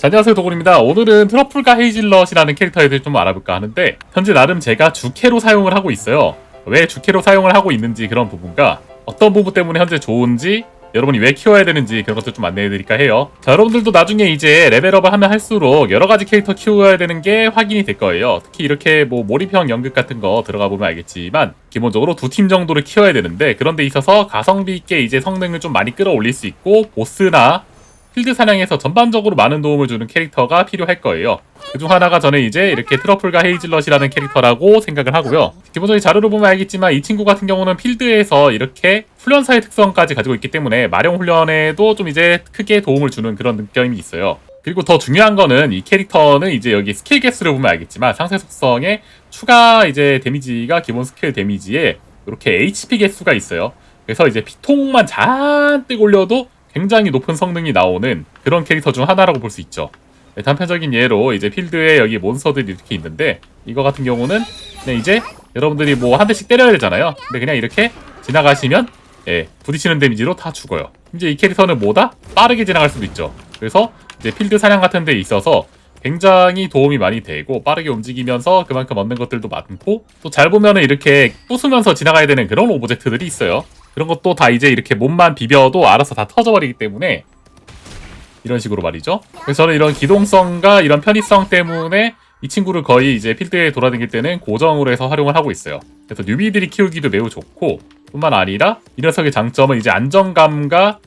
자, 안녕하세요, 도군입니다. 오늘은 트러플과 헤이즐넛이라는 캐릭터에 대해 좀 알아볼까 하는데, 현재 나름 제가 주캐로 사용을 하고 있어요. 왜 주캐로 사용을 하고 있는지, 그런 부분과 어떤 부분 때문에 현재 좋은지, 여러분이 왜 키워야 되는지 그런 것들 좀 안내해드릴까 해요. 자, 여러분들도 나중에 이제 레벨업을 하면 할수록 여러가지 캐릭터 키워야 되는 게 확인이 될 거예요. 특히 이렇게 뭐 몰입형 연극 같은 거 들어가 보면 알겠지만, 기본적으로 2팀 정도를 키워야 되는데, 그런 데 있어서 가성비 있게 이제 성능을 좀 많이 끌어올릴 수 있고, 보스나 필드 사냥에서 전반적으로 많은 도움을 주는 캐릭터가 필요할 거예요. 그중 하나가 저는 이제 이렇게 트러플과 헤이즐넛이라는 캐릭터라고 생각을 하고요. 기본적인 자료를 보면 알겠지만 이 친구 같은 경우는 필드에서 이렇게 훈련사의 특성까지 가지고 있기 때문에 마령 훈련에도 좀 이제 크게 도움을 주는 그런 느낌이 있어요. 그리고 더 중요한 거는 이 캐릭터는 이제 여기 스킬 개수를 보면 알겠지만 상세 속성에 추가 이제 데미지가 기본 스킬 데미지에 이렇게 HP 개수가 있어요. 그래서 이제 피통만 잔뜩 올려도 굉장히 높은 성능이 나오는 그런 캐릭터 중 하나라고 볼 수 있죠. 네, 단편적인 예로 이제 필드에 여기 몬스터들이 이렇게 있는데, 이거 같은 경우는 그냥 이제 여러분들이 뭐 한 대씩 때려야 되잖아요. 근데 그냥 이렇게 지나가시면 부딪히는 데미지로 다 죽어요. 이제 이 캐릭터는 뭐다? 빠르게 지나갈 수도 있죠. 그래서 이제 필드 사냥 같은 데 있어서 굉장히 도움이 많이 되고, 빠르게 움직이면서 그만큼 얻는 것들도 많고, 또 잘 보면은 이렇게 부수면서 지나가야 되는 그런 오브젝트들이 있어요. 그런 것도 다 이제 이렇게 몸만 비벼도 알아서 다 터져버리기 때문에 이런 식으로 말이죠. 그래서 저는 이런 기동성과 이런 편의성 때문에 이 친구를 거의 이제 필드에 돌아다닐 때는 고정으로 해서 활용을 하고 있어요. 그래서 뉴비들이 키우기도 매우 좋고, 뿐만 아니라 이 녀석의 장점은 이제 안정감과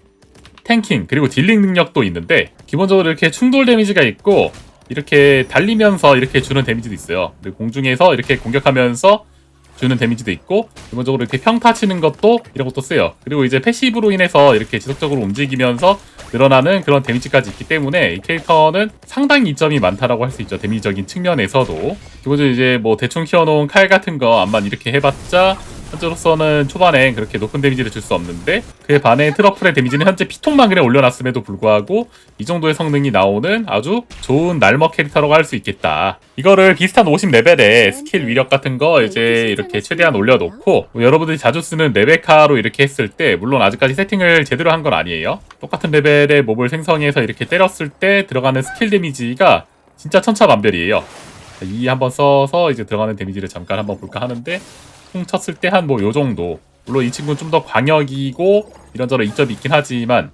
탱킹 그리고 딜링 능력도 있는데, 기본적으로 이렇게 충돌 데미지가 있고 이렇게 달리면서 이렇게 주는 데미지도 있어요. 그리고 공중에서 이렇게 공격하면서 주는 데미지도 있고, 기본적으로 이렇게 평타 치는 것도 이런 것도 세요. 그리고 이제 패시브로 인해서 이렇게 지속적으로 움직이면서 늘어나는 그런 데미지까지 있기 때문에 이 캐릭터는 상당히 이점이 많다라고 할 수 있죠. 데미지적인 측면에서도. 기본적으로 이제 뭐 대충 키워놓은 칼 같은 거 암만 이렇게 해봤자 현재로서는 초반에 그렇게 높은 데미지를 줄 수 없는데, 그에 반해 트러플의 데미지는 현재 피통만 그냥 올려놨음에도 불구하고 이 정도의 성능이 나오는 아주 좋은 날먹 캐릭터라고 할 수 있겠다. 이거를 비슷한 50레벨에 스킬 위력 같은 거 이제 이렇게 최대한 올려놓고, 뭐 여러분들이 자주 쓰는 레베카로 이렇게 했을 때, 물론 아직까지 세팅을 제대로 한 건 아니에요. 똑같은 레벨의 몹을 생성해서 이렇게 때렸을 때 들어가는 스킬 데미지가 진짜 천차만별이에요. 이 한번 써서 이제 들어가는 데미지를 잠깐 한번 볼까 하는데, 총 쳤을 때 한 뭐 요정도. 물론 이 친구는 좀 더 광역이고 이런저런 이점이 있긴 하지만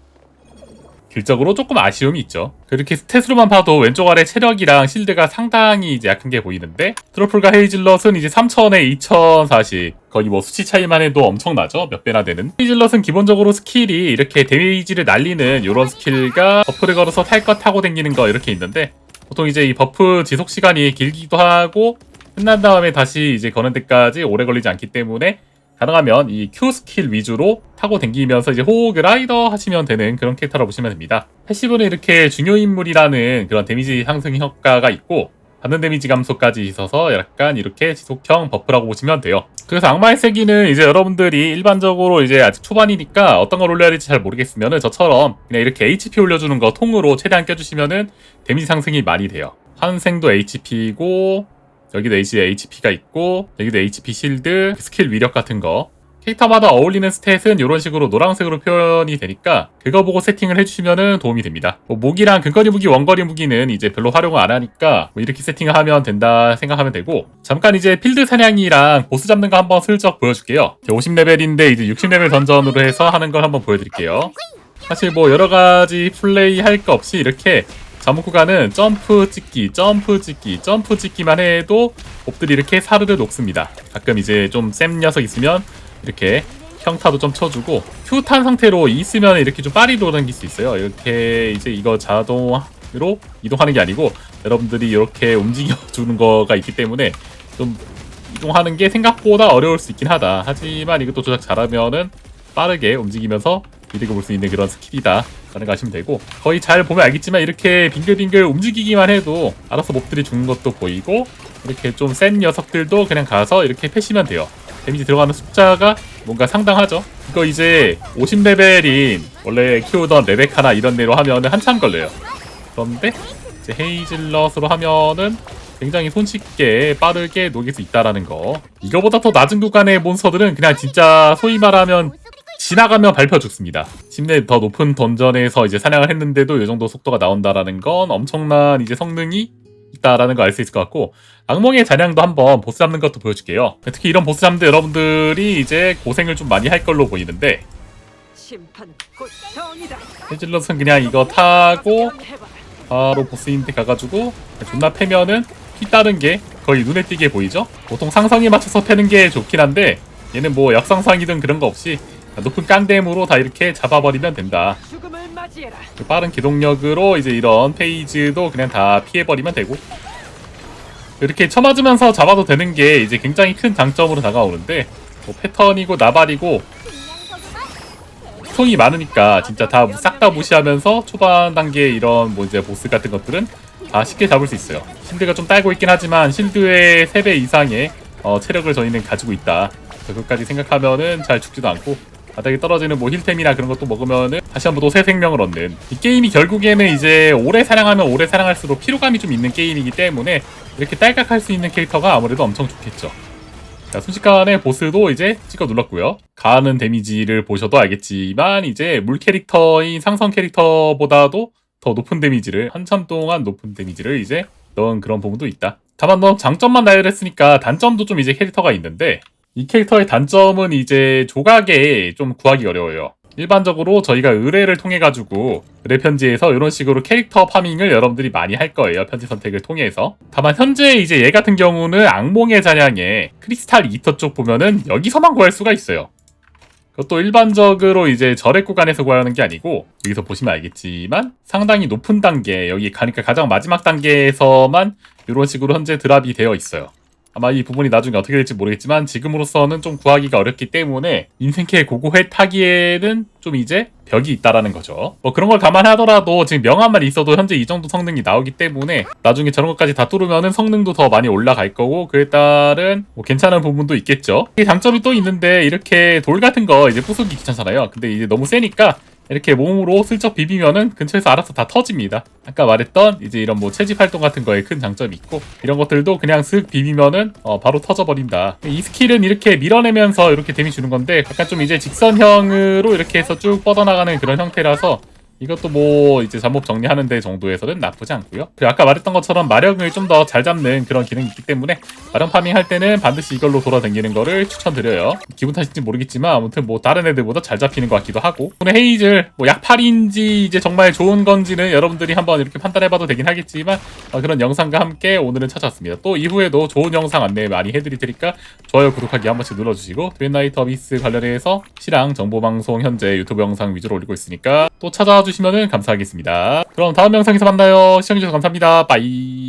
길적으로 조금 아쉬움이 있죠. 그렇게 스탯으로만 봐도 왼쪽 아래 체력이랑 실드가 상당히 이제 약한 게 보이는데, 트러플과 헤이즐넛은 이제 3000에 2040, 거의 뭐 수치 차이만 해도 엄청나죠. 몇 배나 되는. 헤이즐넛은 기본적으로 스킬이 이렇게 데미지를 날리는 이런 스킬과 버프를 걸어서 탈 것 타고 다니는 거 이렇게 있는데, 보통 이제 이 버프 지속 시간이 길기도 하고 끝난 다음에 다시 이제 거는 데까지 오래 걸리지 않기 때문에 가능하면 이 Q 스킬 위주로 타고 댕기면서 이제 호그 라이더 하시면 되는 그런 캐릭터라고 보시면 됩니다. 패시브는 이렇게 중요 인물이라는 그런 데미지 상승 효과가 있고, 받는 데미지 감소까지 있어서 약간 이렇게 지속형 버프라고 보시면 돼요. 그래서 악마의 세기는 이제 여러분들이 일반적으로 이제 아직 초반이니까 어떤 걸 올려야 될지 잘 모르겠으면은 저처럼 그냥 이렇게 HP 올려주는 거 통으로 최대한 껴주시면은 데미지 상승이 많이 돼요. 환생도 HP고, 여기도 HP가 있고, 여기도 HP 실드, 스킬 위력 같은 거. 캐릭터마다 어울리는 스탯은 이런 식으로 노란색으로 표현이 되니까 그거 보고 세팅을 해주시면 도움이 됩니다. 뭐 무기랑 근거리 무기, 원거리 무기는 이제 별로 활용을 안 하니까 뭐 이렇게 세팅을 하면 된다 생각하면 되고, 잠깐 이제 필드 사냥이랑 보스 잡는 거 한번 슬쩍 보여줄게요. 50레벨인데 이제 60레벨 던전으로 해서 하는 걸 한번 보여드릴게요. 사실 뭐 여러가지 플레이 할 거 없이 이렇게 잠복 구간은 점프 찍기, 점프 찍기, 점프 찍기만 해도 몹들이 이렇게 사르르 녹습니다. 가끔 이제 좀 센 녀석 있으면 이렇게 평타도 좀 쳐주고, Q 탄 상태로 있으면 이렇게 좀 빨리 돌아다닐 수 있어요. 이렇게 이제 이거 자동으로 이동하는 게 아니고 여러분들이 이렇게 움직여주는 거가 있기 때문에 좀 이동하는 게 생각보다 어려울 수 있긴 하다. 하지만 이것도 조작 잘하면은 빠르게 움직이면서 이득을 볼 수 있는 그런 스킬이다 라는 거 아시면 되고, 거의 잘 보면 알겠지만 이렇게 빙글빙글 움직이기만 해도 알아서 몹들이 죽는 것도 보이고, 이렇게 좀 센 녀석들도 그냥 가서 이렇게 패시면 돼요. 데미지 들어가는 숫자가 뭔가 상당하죠. 이거 이제 50레벨인 원래 키우던 레베카나 이런 데로 하면은 한참 걸려요. 그런데 이제 헤이즐넛으로 하면은 굉장히 손쉽게 빠르게 녹일 수 있다라는 거. 이거보다 더 낮은 구간의 몬스터들은 그냥 진짜 소위 말하면 지나가면 밟혀 죽습니다. 심내 더 높은 던전에서 이제 사냥을 했는데도 이 정도 속도가 나온다라는 건 엄청난 이제 성능이 있다라는 거 알 수 있을 것 같고, 악몽의 잔향도 한번 보스 잡는 것도 보여줄게요. 특히 이런 보스 잡는 데 여러분들이 이제 고생을 좀 많이 할 걸로 보이는데, 헤질럿은 그냥 이거 타고 바로 보스인데 가가지고 존나 패면은 피 따른 게 거의 눈에 띄게 보이죠? 보통 상성에 맞춰서 패는 게 좋긴 한데 얘는 뭐 역상상이든 그런 거 없이 높은 깡댐으로 다 이렇게 잡아버리면 된다. 빠른 기동력으로 이제 이런 페이지도 그냥 다 피해버리면 되고, 이렇게 쳐맞으면서 잡아도 되는 게 이제 굉장히 큰 장점으로 다가오는데, 뭐 패턴이고 나발이고 수통이 많으니까 진짜 다 싹 다 무시하면서 초반 단계 이런 뭐 이제 보스 같은 것들은 다 쉽게 잡을 수 있어요. 실드가 좀 딸고 있긴 하지만 실드의 3배 이상의 체력을 저희는 가지고 있다. 그것까지 생각하면은 잘 죽지도 않고, 바닥에 떨어지는 뭐 힐템이나 그런 것도 먹으면은 다시 한번 또 새 생명을 얻는, 이 게임이 결국에는 이제 오래 사냥하면 오래 사냥할수록 피로감이 좀 있는 게임이기 때문에 이렇게 딸깍할 수 있는 캐릭터가 아무래도 엄청 좋겠죠. 자, 순식간에 보스도 이제 찍어 눌렀고요. 가하는 데미지를 보셔도 알겠지만 이제 물 캐릭터인 상성 캐릭터보다도 더 높은 데미지를, 한참 동안 높은 데미지를 이제 넣은 그런 부분도 있다. 다만 장점만 나열했으니까 단점도 좀 이제 캐릭터가 있는데, 이 캐릭터의 단점은 이제 조각에 좀 구하기 어려워요. 일반적으로 저희가 의뢰를 통해 가지고 의뢰 편지에서 이런 식으로 캐릭터 파밍을 여러분들이 많이 할 거예요. 편지 선택을 통해서. 다만 현재 이제 얘 같은 경우는 악몽의 잔향에 크리스탈 이터 쪽 보면은 여기서만 구할 수가 있어요. 그것도 일반적으로 이제 절액 구간에서 구하는 게 아니고, 여기서 보시면 알겠지만 상당히 높은 단계, 여기 가니까 가장 마지막 단계에서만 이런 식으로 현재 드랍이 되어 있어요. 아마 이 부분이 나중에 어떻게 될지 모르겠지만 지금으로서는 좀 구하기가 어렵기 때문에 인생캐 고고회 타기에는 좀 이제 벽이 있다라는 거죠. 뭐 그런 걸 감안하더라도 지금 명함만 있어도 현재 이 정도 성능이 나오기 때문에 나중에 저런 것까지 다 뚫으면은 성능도 더 많이 올라갈 거고, 그에 따른 뭐 괜찮은 부분도 있겠죠. 이 장점이 또 있는데, 이렇게 돌 같은 거 이제 부수기 귀찮잖아요. 근데 이제 너무 세니까 이렇게 몸으로 슬쩍 비비면은 근처에서 알아서 다 터집니다. 아까 말했던 이제 이런 뭐 채집 활동 같은 거에 큰 장점이 있고, 이런 것들도 그냥 슥 비비면은 바로 터져버린다. 이 스킬은 이렇게 밀어내면서 이렇게 데미지 주는 건데, 약간 좀 이제 직선형으로 이렇게 해서 쭉 뻗어나가는 그런 형태라서 이것도 뭐 이제 잠복 정리하는 데 정도에서는 나쁘지 않고요. 그리고 아까 말했던 것처럼 마력을 좀 더 잘 잡는 그런 기능이 있기 때문에 마력 파밍 할 때는 반드시 이걸로 돌아다니는 거를 추천드려요. 기분 탓인지 모르겠지만 아무튼 뭐 다른 애들보다 잘 잡히는 것 같기도 하고, 오늘 헤이즐 뭐 약팔인지 이제 정말 좋은 건지는 여러분들이 한번 이렇게 판단해봐도 되긴 하겠지만, 그런 영상과 함께 오늘은 찾아왔습니다. 또 이후에도 좋은 영상 안내 많이 해드릴 테니까 좋아요, 구독하기 한 번씩 눌러주시고, 트윈나이트 어비스 관련해서 실황 정보방송 현재 유튜브 영상 위주로 올리고 있으니까 또 찾아와 주시면 감사하겠습니다. 그럼 다음 영상에서 만나요. 시청해주셔서 감사합니다. 빠이.